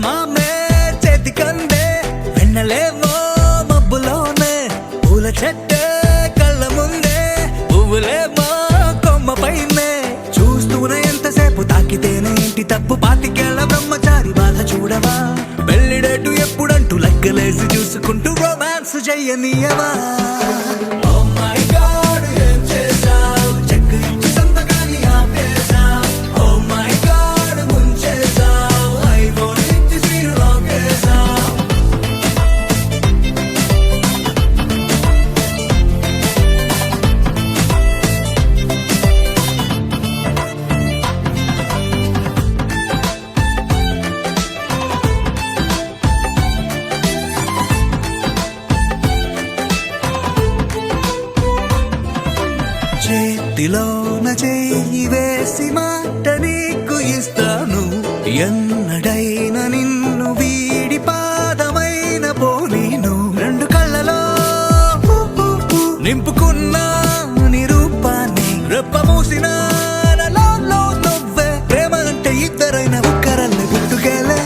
చందమామే చేతికందే వెన్నలేవో మబ్బులోనే పూల చెట్టే కళ్ళ ముందే పువ్వులేమో కొమ్మ పైనే చూస్తూనే ఎంతసేపు తాకితేనే ఇంటి తప్పు పాతికేళ్ల బ్రహ్మచారి బాధ చూడవా పెళ్లిడేటు ఎప్పుడంటూ లెక్కలేసి చూసుకుంటూ రొమాన్స్ చెయ్యనీయవా చేతిలోన చేయి వేసి మాట నీకు ఇస్తాను ఎన్నడైనా నిన్ను వీడి పాదమైన పోనీను రెండు కళ్ళలో నింపుకున్న నీ రూపాన్ని రెప్ప మూసిన నువ్వే ప్రేమ అంటే ఇద్దరైన ఒక్కరల్ని గుర్తుకెళ్ళే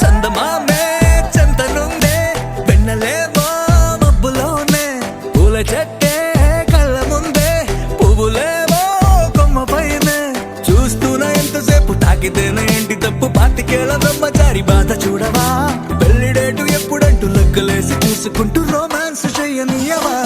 చందమామే చెంతనుందే వెన్నలేవో మబ్బులోనే పూల చెట్టే కళ్ళ ముందే పువ్వులేవో కొమ్మ పైనే చూస్తూనే ఎంతసేపు తాకితేనే ఏంటి తప్పు పాతికేళ్ల బ్రహ్మచారి బాధ చూడవా పెళ్లిడేటు ఎప్పుడంటూ లెక్కలేసి చూసుకుంటూ రొమాన్స్ చెయ్యనీయవా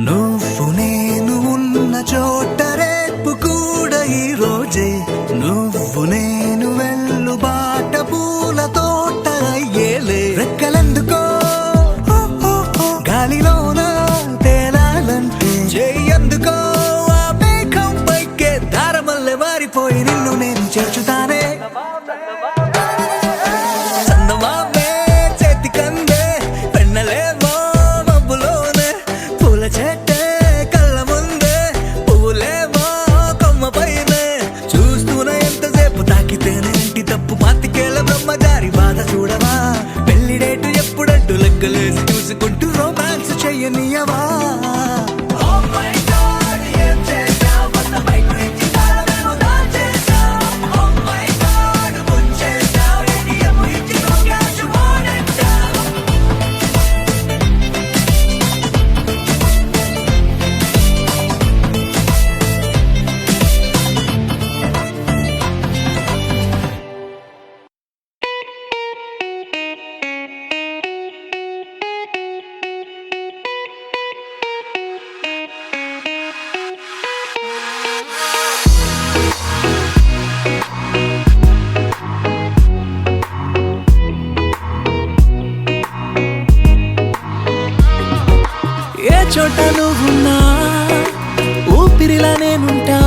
నువ్వు నేను ఉన్న చోట రేపు కూడా ఈ రోజే నువ్వు నేను వెళ్ళు బాట పూల తోట అయ్యేలే రెక్కలెందుకో గాలిలోన తేలాలంటే చెయ్యందుకో ఆ మేఘం పైకే దారమల్లె మారిపోయి నిన్ను నేను చేర్చుతానే చందమామే చేతికందే వెన్నలేవో మబ్బులోనే పూల చెట్టే కళ్ళ ముందే పువ్వులేమో కొమ్మ పైనే చూస్తూనే ఎంతసేపు తాకితేనే ఇంటి తప్పు పాతికేళ్ల బ్రహ్మచారి బాధ చూడవా పెళ్లిడేటు ఎప్పుడంటూ లెక్కలేసి చూసుకుంటూ రొమాన్స్ చెయ్యనీయవా ఏ చోట నువ్వున్నా ఊపిరిలా నేనుంటా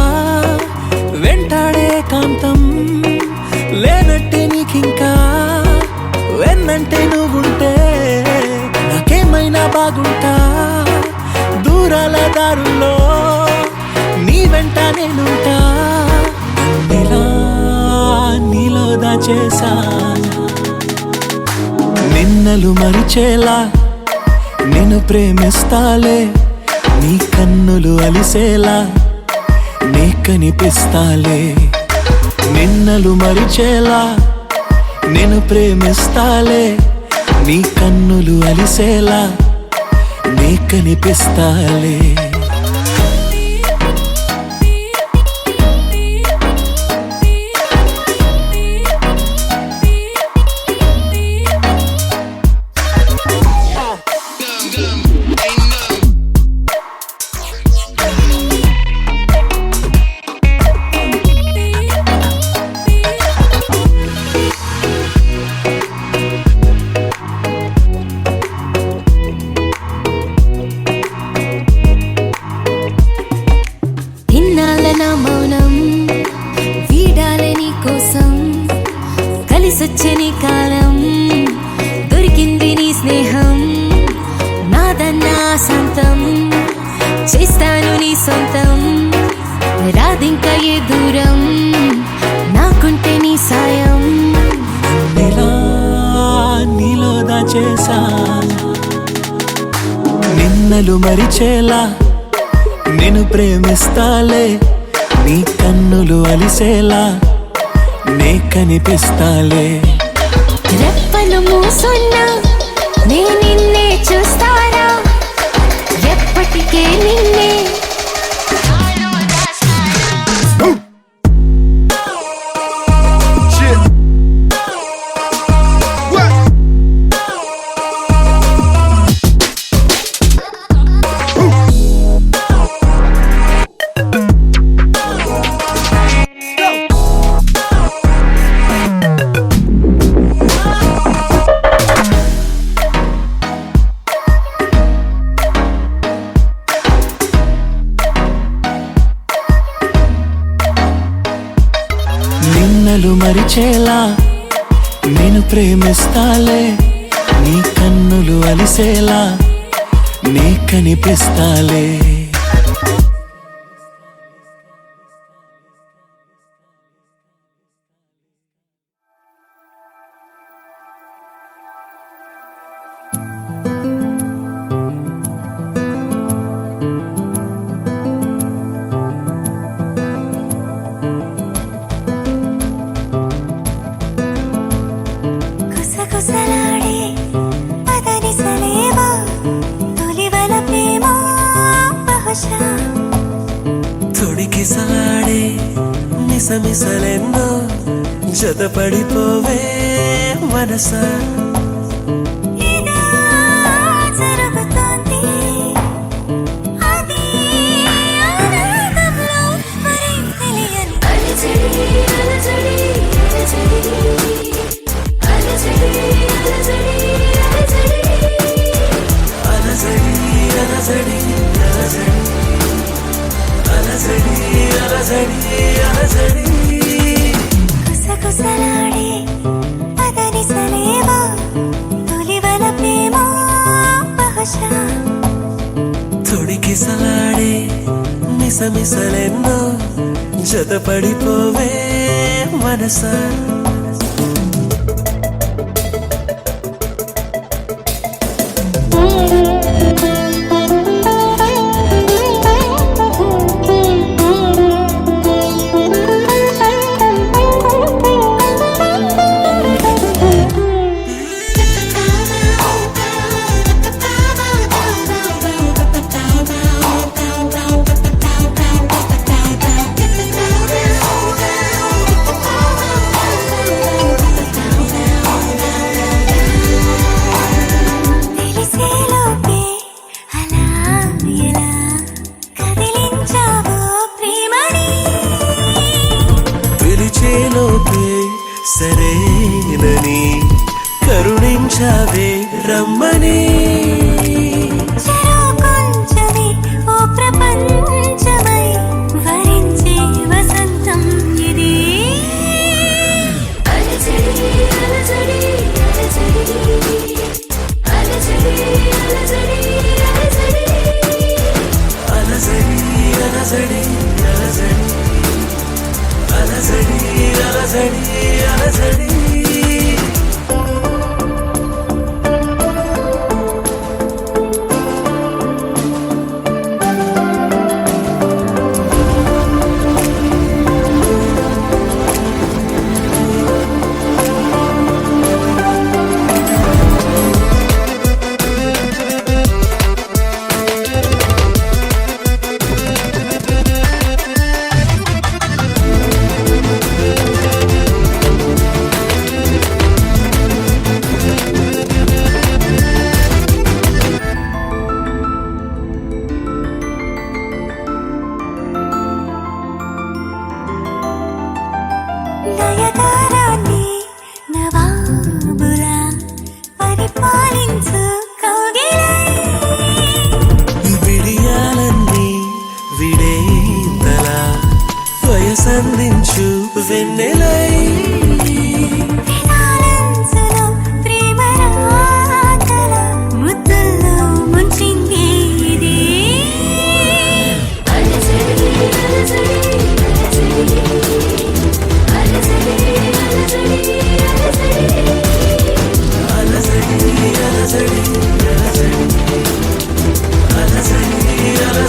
వెంటాడే కాంతం లేనట్టే నీకింకా వెన్నంటే నువ్వుంటే నాకేమైనా బాగుంటా దూరాల దారుల్లో నీ వెంట నేనుంటా నీలో దాచేసా నిన్నలు మరిచేలా నిన్ను ప్రేమిస్తాలే నీ కన్నులు అలిసేలా నీ కనిపిస్తాలే నిన్నలు మరిచేలా నిన్ను ప్రేమిస్తాలే నీ కన్నులు అలిసేలా నీ కనిపిస్తాలే నిన్నలు మరిచేలా నేను ప్రేమిస్తాలే, నీ కన్నులు అలిసేలా నే కనిపిస్తాలే. రెప్పలు మూసున్నా నే నిన్నే చూస్తారా, ఎప్పటికే నిన్నే. నిన్నలు మరిచేలా నేను ప్రేమిస్తాలే, నీ కన్నులు అలిసేలా నే కనిపిస్తాలే. గుసగుసలాడే పదనిసలేవా, తొలివల ప్రేమ బహుశా. తొడికిసలాడే మిసమిసలెన్నో జతపడిపోవే మనసా. ఇలా జరుగుతోంది అది ఆనందంలో మరేం తెలియని అలజడి అలజడి అలజడి అలజడి అలజడి అలజడి అలజడి అలజడి అలజడి అలజడి. గుసగుసలాడే పదనిసలేవా, తొలివల ప్రేమ బహుశా. తొడికిసలాడే మిసమిసలెన్నో జతపడిపోవే మనసా.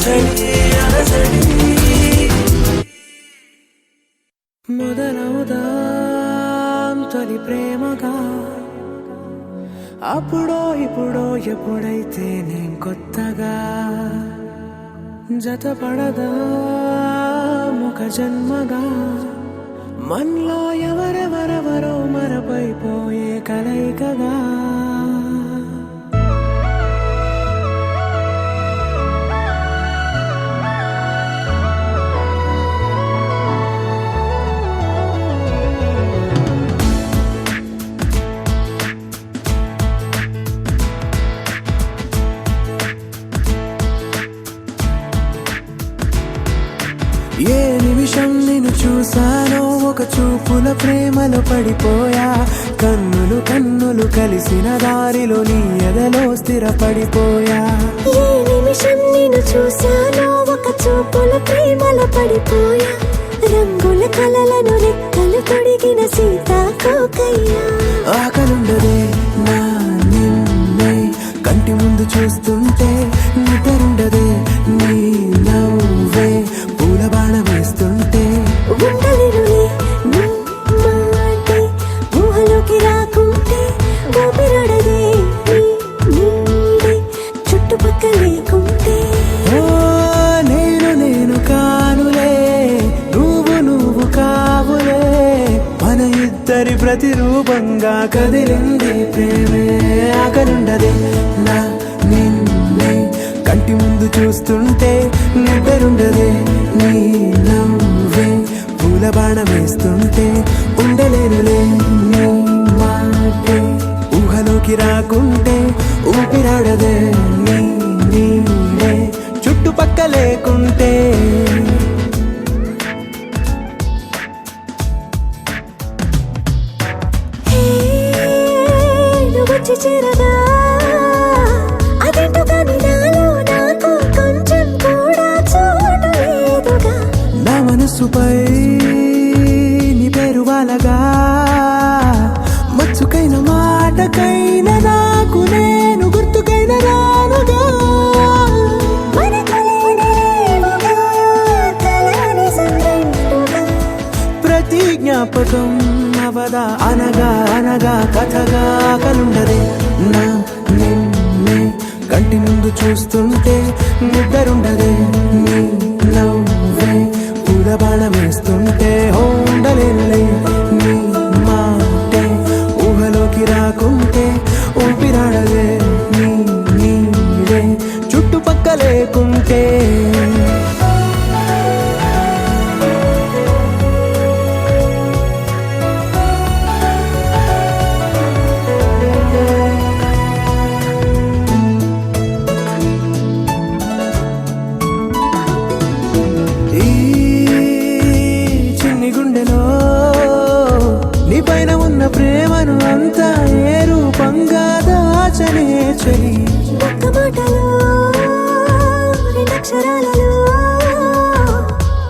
అలజడి అలజడి మొదలవుదాం తొలి ప్రేమగా అప్పుడో ఇప్పుడో ఎప్పుడైతే నేను కొత్తగా జతపడదా ఒక జన్మగా మనలో ఎవరెవరెవరో మరపైపోయే కలయికగా ఏ నిమిషం నిన్ను చూసానో ఒక చూపుల ప్రేమలో పడిపోయా కన్నులు కన్నులు కలిసిన దారిలో నీ ఎదలో స్థిరపడిపోయా ఏ నిమిషం నిన్ను చూశానో ఒక చూపుల ప్రేమలో పడిపోయా రంగుల కలలను రెక్కలు తొడిగిన సీతాకోకయ్యా ఆకలుండదే నా నిన్నే కంటి ముందు చూస్తుంటే నిద్రుండదే నీ నవ్వే పూల బాణ వేస్తుంటే ఉండలేనులే నీ మాటే ఊహలోకి రాకుంటే ఊపిరాడదే నీ నీడే చుట్టుపక్కల లేకుంటే ఓ నేను కానులే నువ్వు కావులే మన ఇద్దరి ప్రతిరూపంగా కదిలింది ప్రేమే ఆకలుండదే నా నిన్నే కంటి ముందు చూస్తుంటే నిద్రుండదే నీ నవ్వే పూల బాణ వేస్తుంటే ఉండలేనులే నీ మాటే ఊహలోకి రాకుంటే ఊపిరాడదే నీ నీడే చుట్టుపక్క లేకుంటే హే నువ్వు వచ్చి చేరగా అదేంటో కానీ నాలో నాకు కొంచెం కూడా చోటు లేదుగా నా మనసుపై నీ పేరు వాలగా మచ్చుకైన మాటకైన నాకు నేను గుర్తుకైన రానుగా మనకులేనిలేవుగా కలని సంరెండుగా ప్రతి జ్ఞాపకం అవదా అనగా అనగా కథగా కలుండదే నా నిన్నే కంటి ముందు చూస్తుంటే నిద్రుండదే నీ నవ్వే పూల బాణ వేస్తుంటే ఉండలేనులే నీ మాటే ఊహలోకి రాకుంటే ఊపిరాడదే నీ నీడే చుట్టుపక్క లేకుంటే ఈ చిన్ని గుండెలో నీ పైన ఉన్న ప్రేమను అంతా ఏ రూపంగా దాచనే చెలి ఒక్క మాటలో రెండక్షరాలలో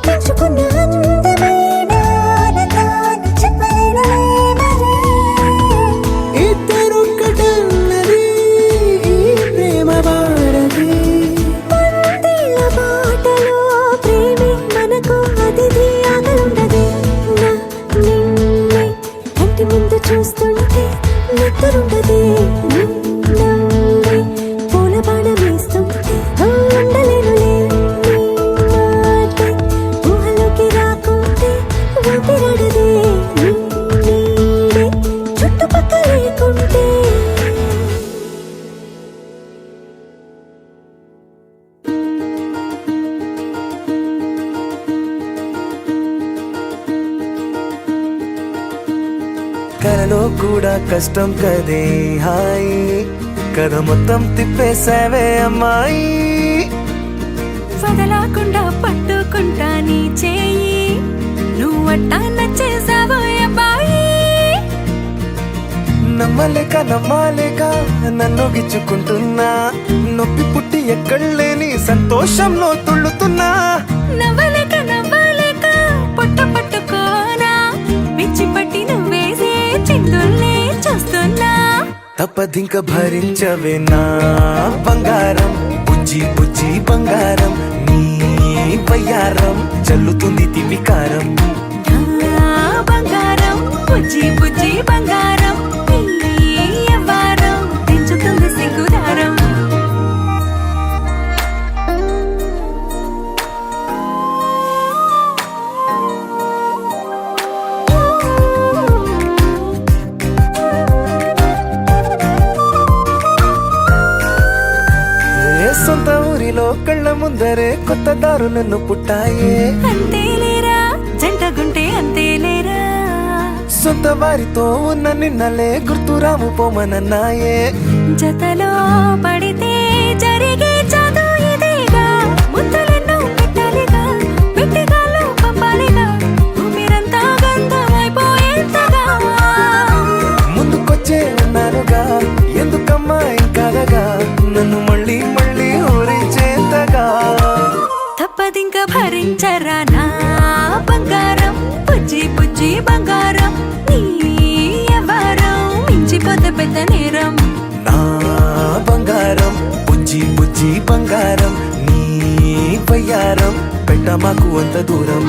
పెంచుకున్న అందమైన ఆనందాన్ని చెప్పలేనులే మరి ఇద్దరొక్కటన్నది ఈ ప్రేమ భారతి పందిళ్ళ బాటలో ప్రేమే మనకు అతిథి ఆగలుండదే నా నిన్నే కంటి ముందు చూస్తుంటే నిద్రుండదే నీ నవ్వే పూల బాణ వేస్తుంటే ఉండలేనులే నీ మాటే ఊహలోకి రాకుంటే ఊపిరాడదే నీ నీడే చుట్టుపక్క లేకుంటే కలలో కూడా కష్టం కదే హాయి కథ మొత్తం తిప్పేసావే అమ్మాయి వదలకుండా పట్టుకుంటా నీ చేయి నువ్వట్టా నచ్చేసావో అబ్బాయి నమ్మలేక నన్ను గిచ్చుకుంటున్నా నొప్పి పుట్టి ఎక్కడలేని సంతోషంలో తుళ్ళుతున్నా నవ్వలేక పొట్ట పట్టుకోనా పిచ్చి పట్టి నువ్వేసే చిందుల్ని చూస్తున్నా తప్పదింక భరించవే నా బంగారం బుజ్జి బుజ్జి బంగారం వయ్యారం చల్లుతుంది తిమికారం. బంగారం బుజ్జి బుజ్జి బంగారం ఈ యవ్వారం పెంచుతుంది సిగ్గుదారం. సొంత ఊరిలో కళ్ళ ముందరే కొత్త దారులను పుట్టాయే. అంతేలేరా జంటగుంటే అంతేలేరా. సొంత వారితో ఉన్న నిన్నలే గుర్తురాము పోమనన్నాయే. జతలో పడితే జరిగే చదువు ఇదేగా. ముద్దలెన్నో పెట్టాలిగా పెట్టిగాల్లో పంపాలిగా. ఊపిరంతా గంధమైపోయేంతగా ముందుకొచ్చే ఉన్నానుగా ఎందుకమ్మా ఇంకాదగా నన్ను మళ్ళీ మళ్ళీ ఊరించేంతగా. తప్పదింక భరించరా నా బంగారం బుజ్జి బుజ్జి బంగారం నీ యవ్వారం మించిపోతే పెద్ద నేరం. నా బంగారం బుజ్జి బుజ్జి బంగారం నీ వయ్యారం పెట్ట మాకు అంత దూరం.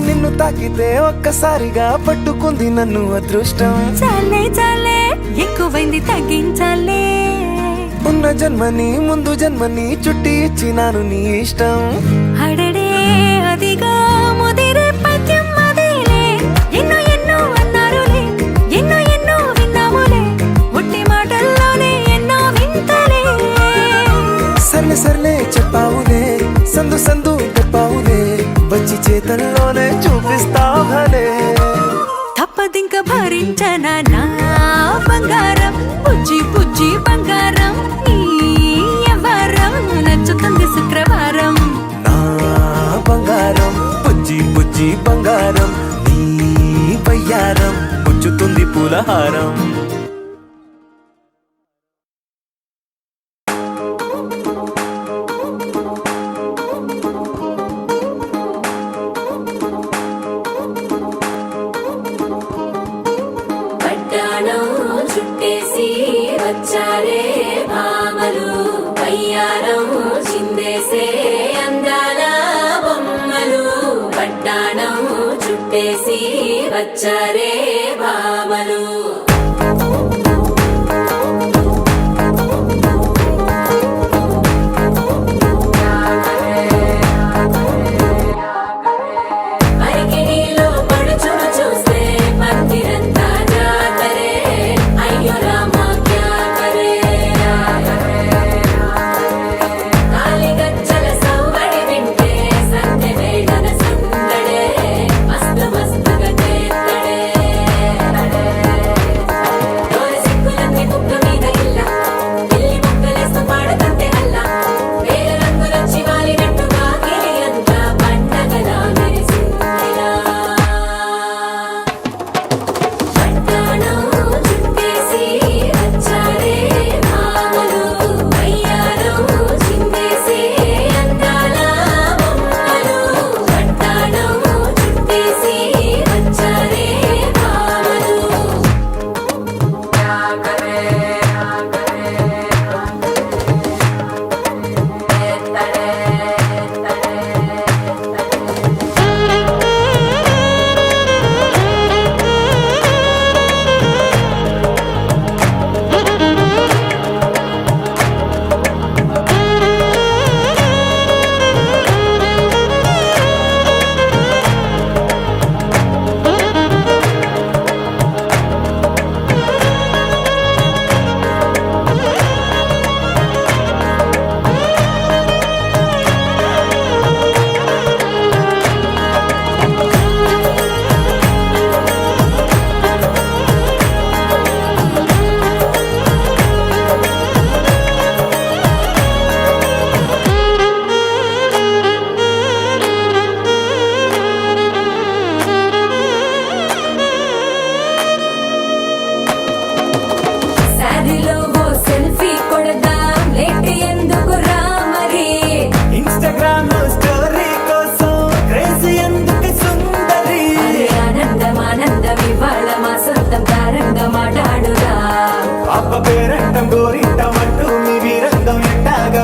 నిన్ను తాకితే ఒక్కసారిగా పట్టుకుంది నన్ను అదృష్టం. చాలే చాలే ఎక్కువైంది తగ్గించాలే. ఉన్న జన్మని ముందు జన్మని చుట్టి ఇచ్చినాను నీ ఇష్టం. అడడే అదిగా ముదిరే పద్యం అదేలే. ఎన్నో ఎన్నో అన్నారులే ఎన్నో ఎన్నో విన్నాములే. ఒట్టి మాటల్లోనే ఎన్నో వింతలే. సర్లే సర్లే చెప్పావులే సందు సందు చెప్పావులే వచ్చి చేతల్లోనే చూపిస్తావలే. తప్పదింక భరించనా నా బంగారం బుజ్జి బుజ్జి బంగారం నీ యవ్వారం నచ్చుతుంది శుక్రవారం. నా బంగారం బుజ్జి బుజ్జి బంగారం నీ వయ్యారం పుచ్చుతుంది పూలహారం. పట్టాణం చుట్టేసి వచ్చారే భామలు. వయ్యారం చిందేసే అందాల బొమ్మలు. పట్టాణం చుట్టేసి వచ్చారే భామలు. పరికిణీలో పడుచును చూస్తే పందిరంతా జాతరే. అయ్యో రామా క్యా కరే. కాలిగజ్జల సవ్వడి వింటే సందె వేళన సందడే. మస్తు మస్తుగా చేత్తడే.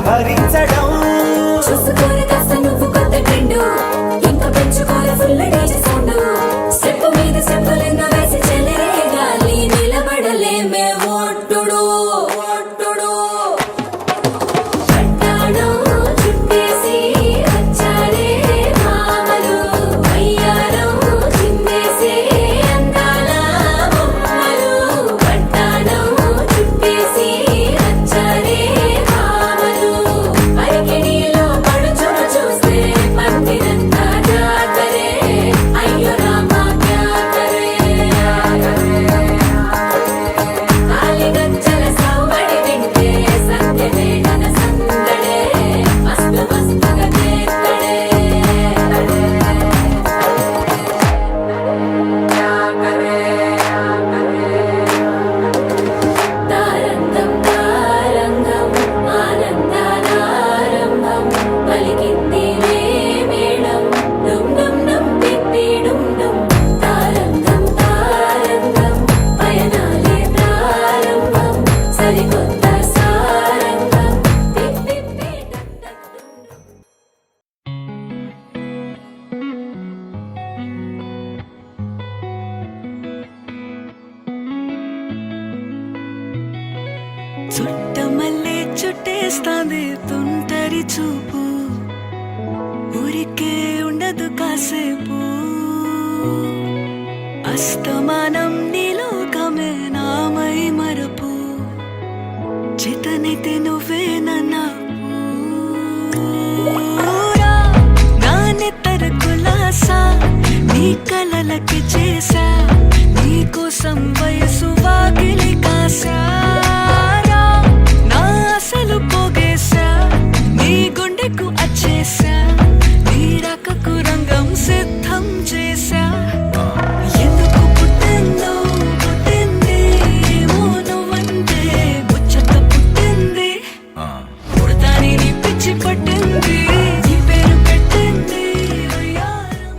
భరించడం. చూసుకోరు కాస్త నువ్వు కొత్త ట్రెండ్, ఇంకా పెంచుకోరు ఫుల్ డీజే సౌండ్. స్టెప్ మీద స్టెప్పులెన్నో వేసి చెలరే గాలి నిలబడలేమే ఒట్టుడు ఒట్టుడు. పట్టాణం చుట్టేసి వచ్చారే మామలు, అయ్యారం చిందేసే అందాల బొమ్మలు. పట్టాణం చుట్టేసి వచ్చారే మామలు, పరికిణీలో పడుచును చూస్తే పందిరంతా జాతరే. అయ్యో రామా క్యా కరే, కాలిగజ్జల సవ్వడి వింటే సంధ్యవేళన సందడే, మస్తు మస్తుగా చేస్తడే. తారంగం తారంగం ఆనందానారంభం, పలికింది రే మేళం డుమ్ డుమ్ డుమ్ పిప్పి డుమ్ డుమ్. తారంగం తారంగం పయనాలే ప్రారంభం, సరికొత్త సారంగం పిప్పి డక్ డక్ డుమ్ డుమ్. చుట్టమల్లే చుట్టేస్తాంది తుంటరి చూపు, ఊరికే ఉండదు కాసేపు. అస్తమానం నీలోకమే నామై మరపు, చేతనైతే నువ్వే నూరా నా నెత్తర కులాసా, నీ కలలకి చేసా, నీ కోసం వయసు వాకిలి కాసారా. నా అసలు పోగేశా, నీ గుండెకు అచ్చేసా, నీ రకకు రంగం సిద్ధం చేసా. ఎందుకు పుట్టిందో పుట్టింది, ఏమో నువ్వంటే ముచ్చట పుట్టింది. పుడతాని నీ పిచ్చి పట్టింది, నీ పేరు పెట్టింది వయ్యారం.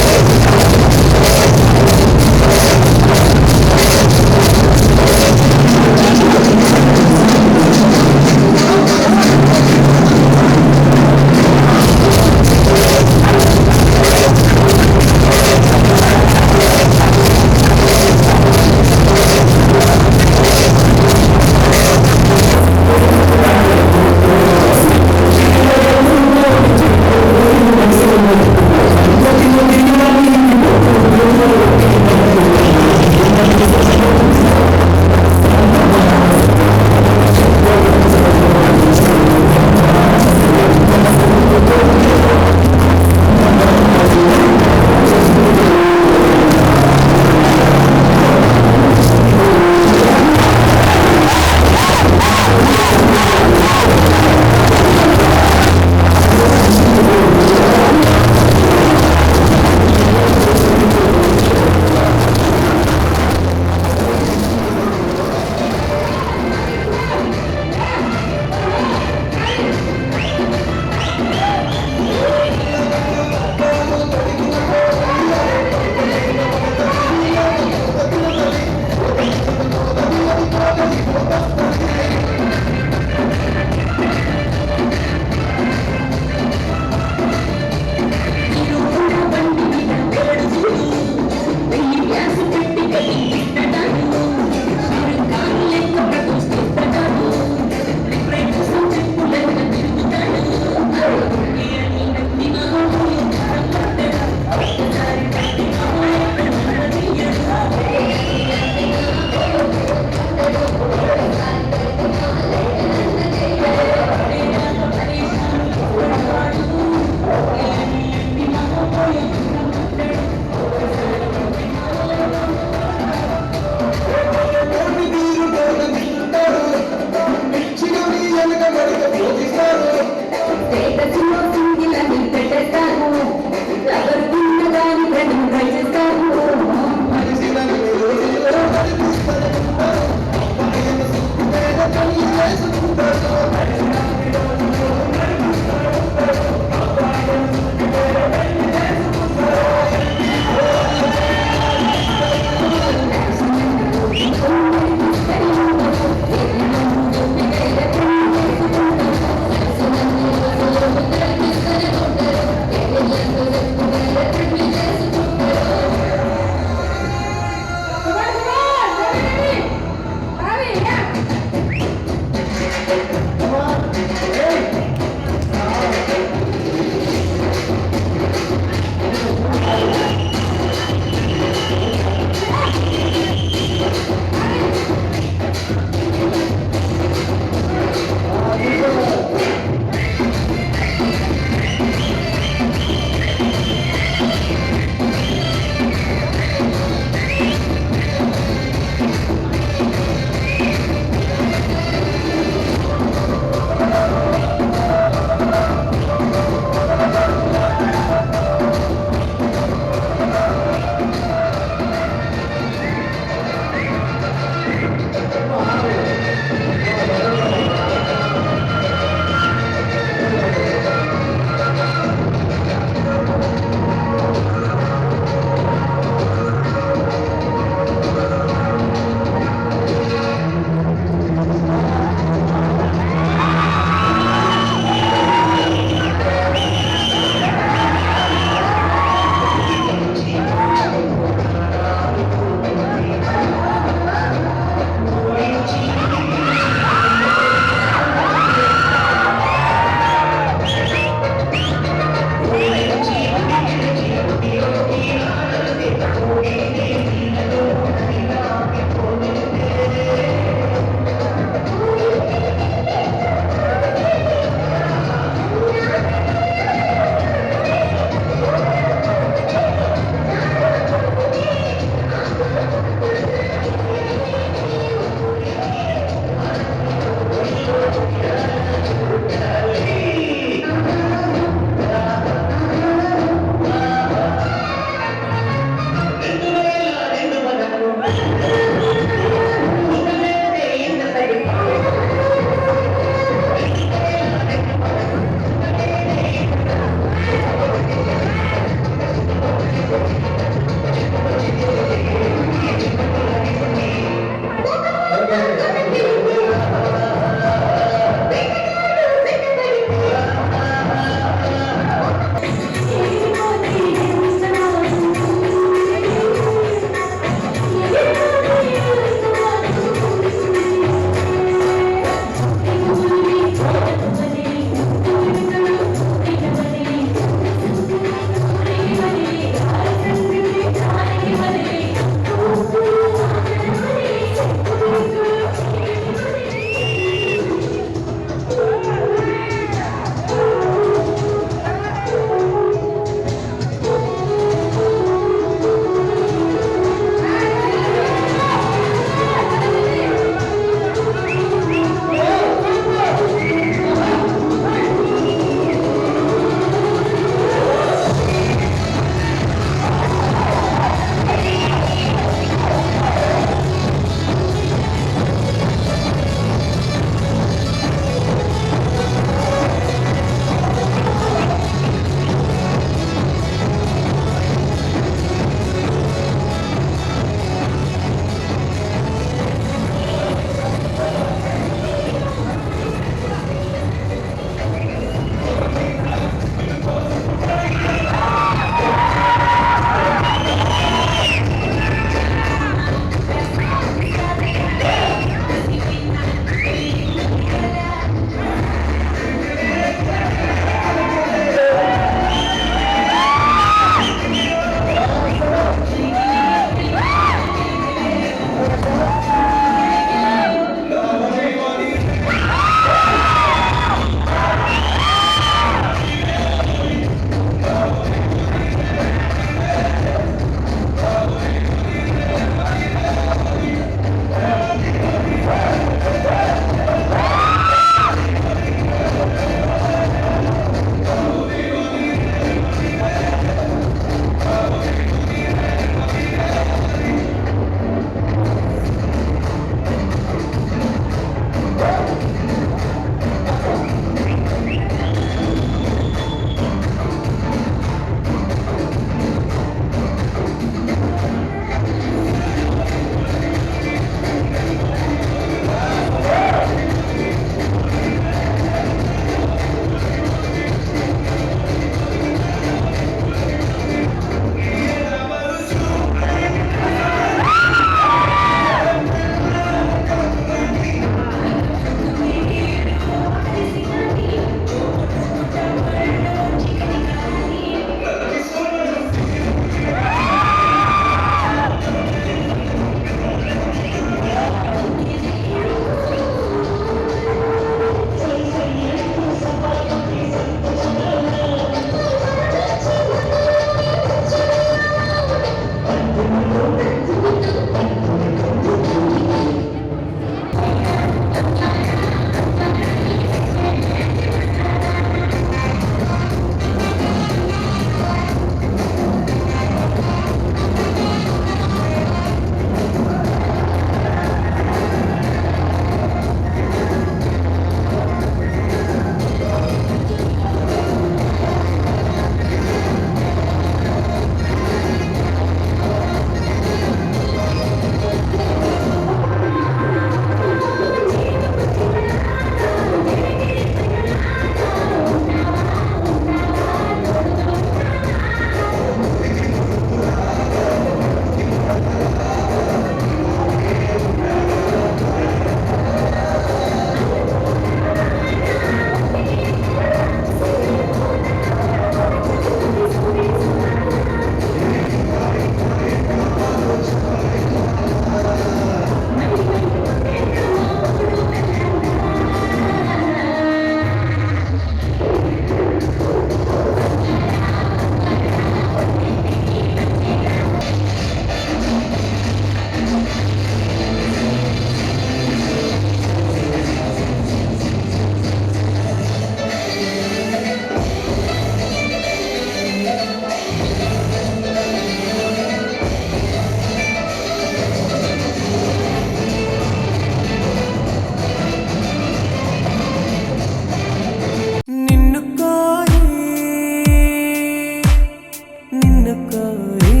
కోరి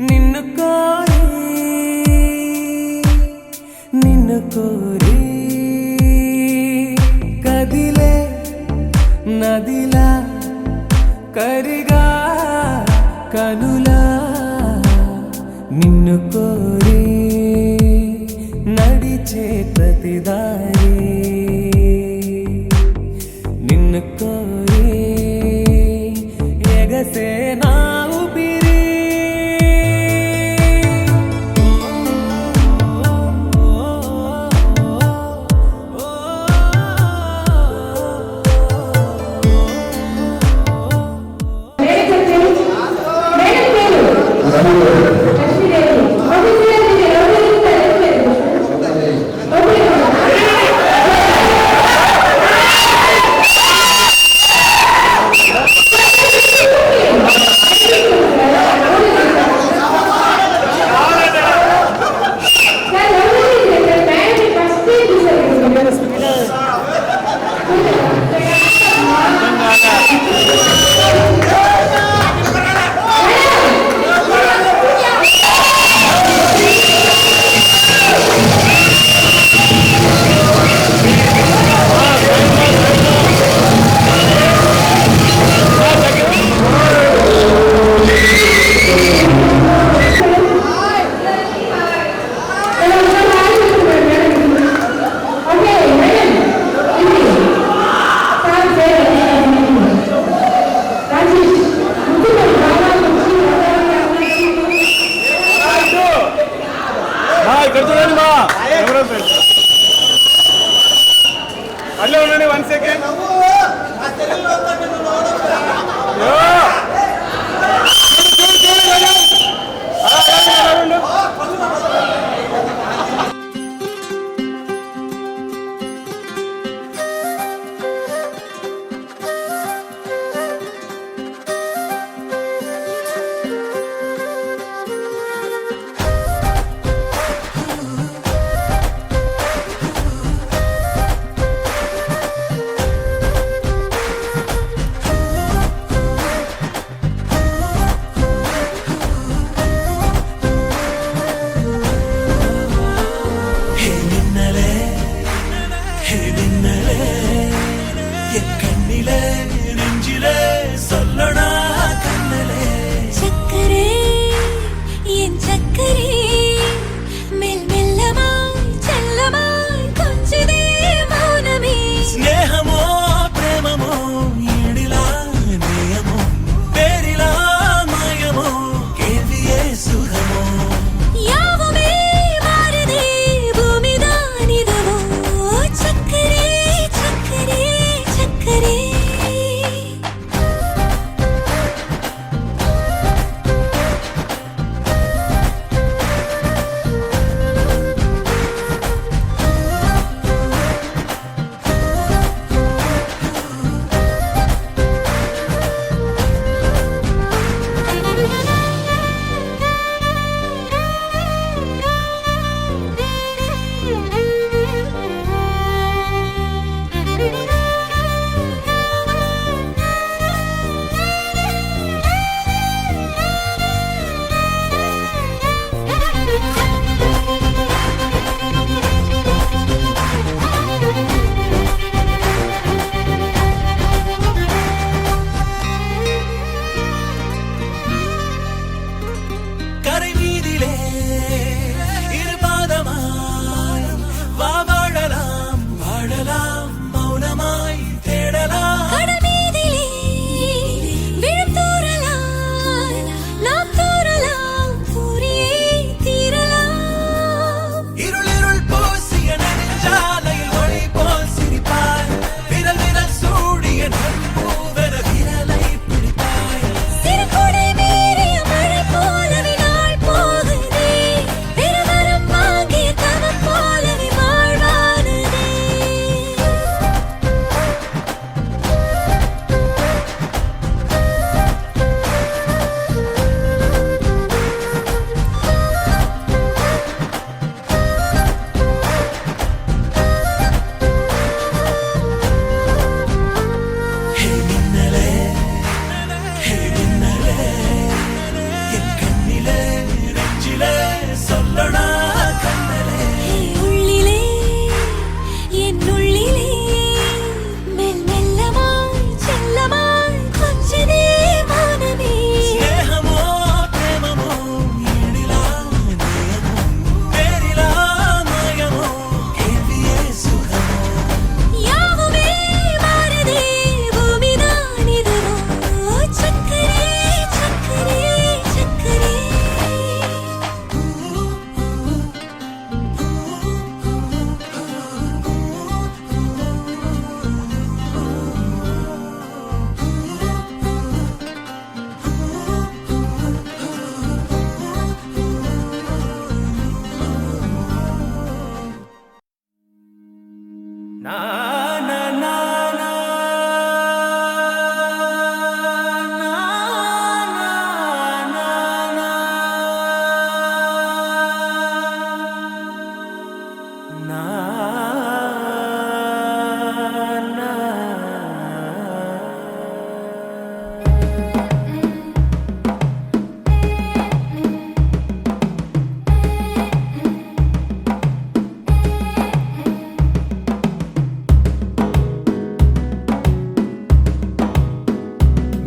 నిన్ను కోరి నిన్ను కోరి కదిలే నదిలా కరిగా కనులా నిన్ను కోరి నడిచే ప్రతిదారి నిన్ను కోరి ఎగసే నా ఊపిరి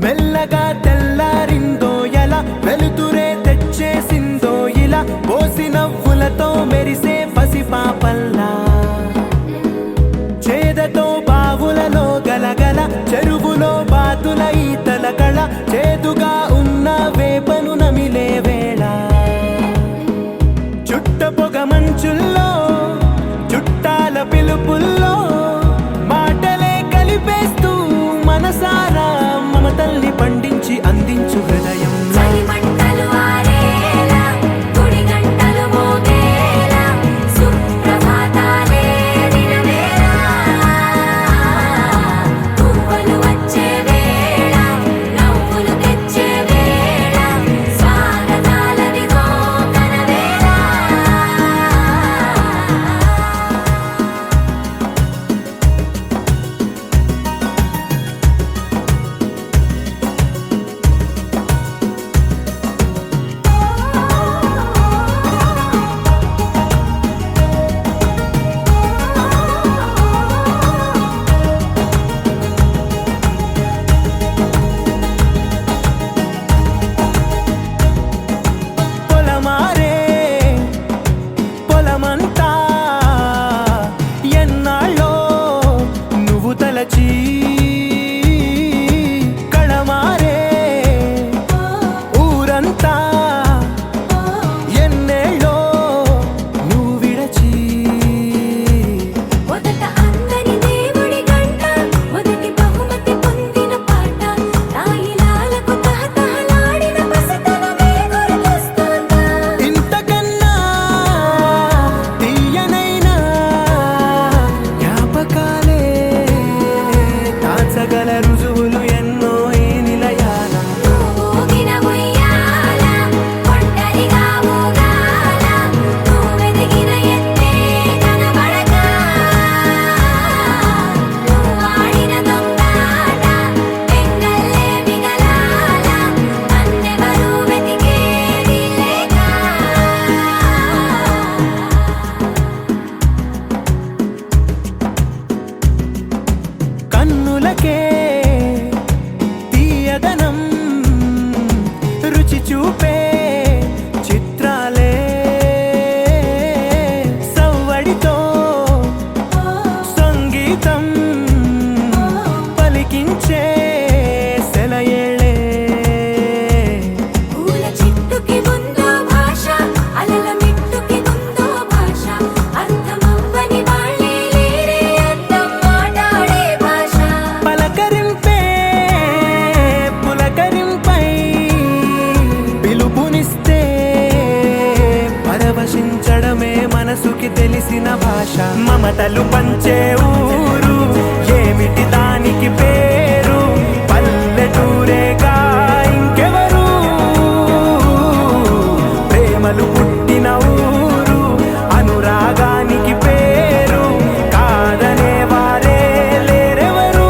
మెల్లగా తెల్లారిందో ఎలా వెలుతురే తెచ్చేసిందో ఇలా పోసి నవ్వులతో మెరిసే పసిపాపల్లా చేదతో బావులలో గలగల చెరువులో బాతుల ఈతల కళ చేదుగా ఉన్న వేపను నమిలే వేళ చుట్ట పొగ మంచుల్లో చుట్టాల పిలుపుల్లో మాటలే కలిపేస్తూ మనసారా మమతల్ని పండించి అందించు హృదయం చలి మంటలు ఆరేలా గుడి గంటలు మోగేలా సుప్రభాతాలే దినవేళ పువ్వులు వచ్చే వేళ నవ్వులు తెచ్చే వేళ స్వాగతాలదిగో కనవేళ పొలమారే పొలమంతా ఎన్నాళ్ళో నువ్వు తలచి కళమారే ఊరంతా ఎన్నేళ్ళో నువ్వు విడచి మొదట అందని దేవుడి గంట మొదటి బహుమతి పొందిన పాట తాయిలాలకు తహతహలాడిన పసితనమే గుర్తొస్తుందా ఇంతకన్నా తీయనైనా జ్ఞాపకాలే దాచగల రుజువులు ఎన్నో ఈ నిలయాన ఊగిన ఉయ్యాల ఒంటరిగా ఊగాల నువ్వెదిగిన ఎత్తే కనబడక నువ్వాడిన దొంగాట పెంగల్లే మిగలాల నన్నెవరూ వెతికేది లేక కన్నులకే తీయదనం రుచి చూపే చిత్రాలే సవ్వడితో సంగీతం పలికించే సెలయేళే పూల చిట్టుకి ముందో భాష అలల మిట్టుకి ముందో భాష అర్థమవ్వని వాళ్ళే లేరే అర్థం మాట్లాడే భాష పలకరింపే పులకరింపై పిలుపునిస్తే పరవశించడమే మనసుకి తెలిసిన భాష మమతలు పంచే ఊరు ఏమిటి దానికి పేరు పల్లెటూరేగా ఇంకెవరు ప్రేమలు పుట్టిన ఊరు అనురాగానికి పేరు కాదనే వారే లేరెవరు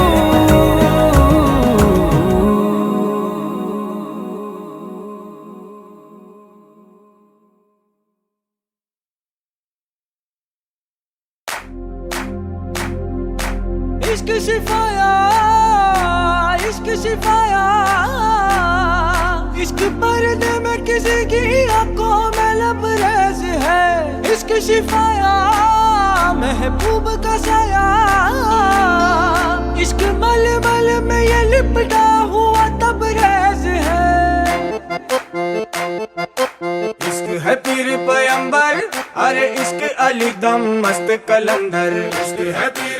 इश्क सिफाया इश्क सिफाया इश्क पर्दे में किसी की आंखों में लबरेज है इश्क सिफाया महबूब का साया इश्क मलमल में ये लिपटा हुआ तबरेज है इश्क है पीर पैगंबर अरे इश्क अली दम मस्त कलंदर इश्क है पीर